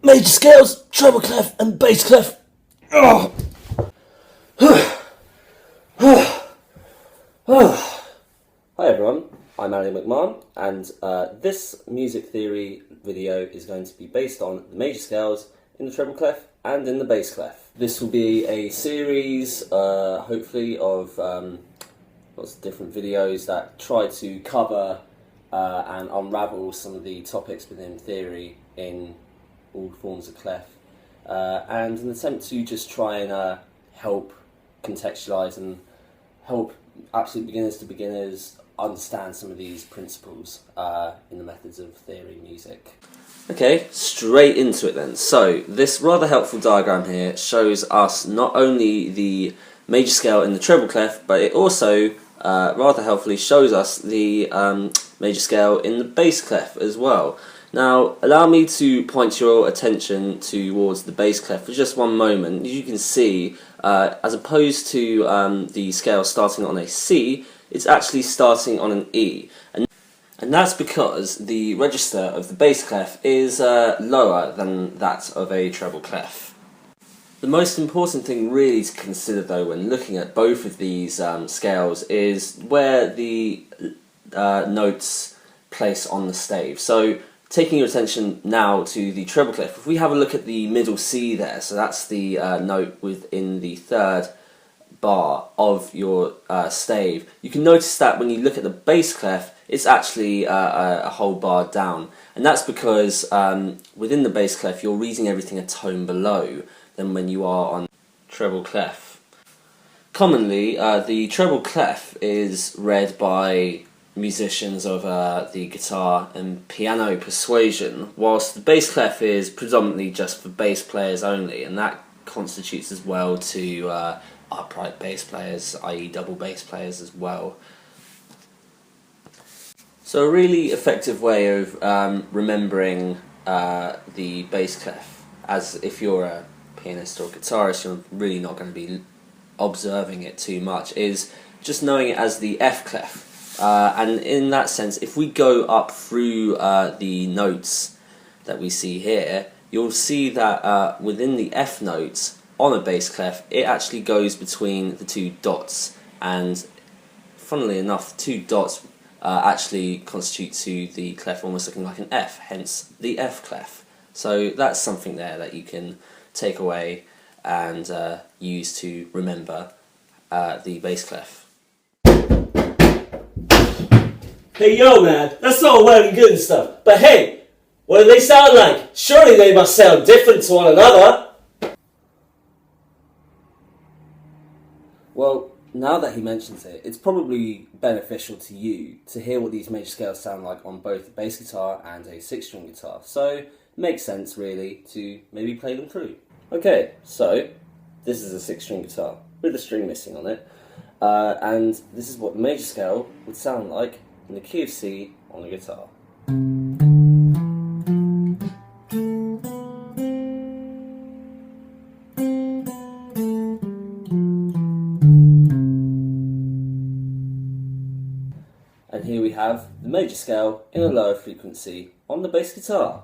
major scales, treble clef and bass clef. Oh. Hi everyone, I'm Ali McMahon, and this music theory video is going to be based on the major scales in the treble clef and in the bass clef. This will be a series, hopefully, of lots of different videos that try to cover and unravel some of the topics within theory in all forms of clef, and an attempt to just try and help contextualise and help absolute beginners to beginners understand some of these principles in the methods of theory music. Okay, straight into it then. So this rather helpful diagram here shows us not only the major scale in the treble clef, but it also rather helpfully shows us the major scale in the bass clef as well. Now, allow me to point your attention towards the bass clef for just one moment. As you can see, as opposed to the scale starting on a C, it's actually starting on an E. And that's because the register of the bass clef is lower than that of a treble clef. The most important thing really to consider though when looking at both of these scales is where the notes place on the stave. So taking your attention now to the treble clef, if we have a look at the middle C there, so that's the note within the third bar of your stave, you can notice that when you look at the bass clef, it's actually a whole bar down, and that's because within the bass clef you're reading everything a tone below than when you are on treble clef. Commonly, the treble clef is read by musicians of the guitar and piano persuasion, whilst the bass clef is predominantly just for bass players only, and that constitutes as well to upright bass players, i.e. double bass players as well. So a really effective way of remembering the bass clef, as if you're a pianist or guitarist, you're really not going to be observing it too much, is just knowing it as the F clef. And in that sense, if we go up through the notes that we see here, you'll see that within the F notes on a bass clef, it actually goes between the two dots, and funnily enough, the two dots actually constitute to the clef almost looking like an F, hence the F clef. So that's something there that you can take away and use to remember the bass clef. Hey yo man, that's all well and good and stuff, but hey, what do they sound like? Surely they must sound different to one another. Well, now that he mentions it, it's probably beneficial to you to hear what these major scales sound like on both a bass guitar and a 6-string guitar, so it makes sense really to maybe play them through. Okay, so this is a 6-string guitar with a string missing on it, and this is what the major scale would sound like in the key of C on the guitar. And here we have the major scale in a lower frequency on the bass guitar.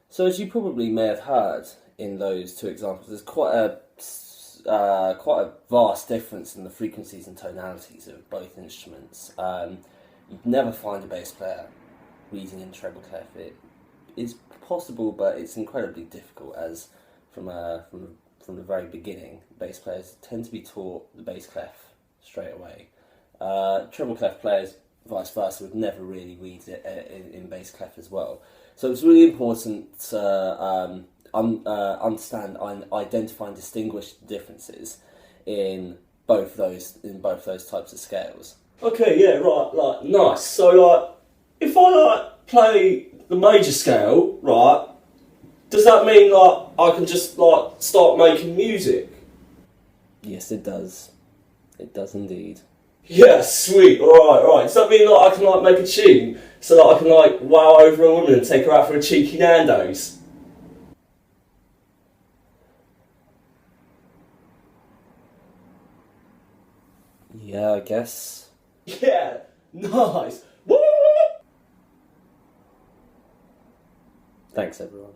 So as you probably may have heard in those two examples, there's quite a vast difference in the frequencies and tonalities of both instruments. You'd never find a bass player reading in treble clef. It is possible, but it's incredibly difficult, as from the very beginning, bass players tend to be taught the bass clef straight away. Treble clef players, vice versa, would never really read it in bass clef as well. So it's really important to understand and identify and distinguish the differences in both those types of scales. Okay, yeah, right, like, nice. So, like, if I, play the major scale, right, does that mean, I can just, start making music? Yes, it does. It does indeed. Yeah, sweet. Alright. Does that mean like I can like make a tune so that I can like wow over a woman and take her out for a cheeky Nando's? Yeah, I guess. Yeah, nice. Woo! Thanks, everyone.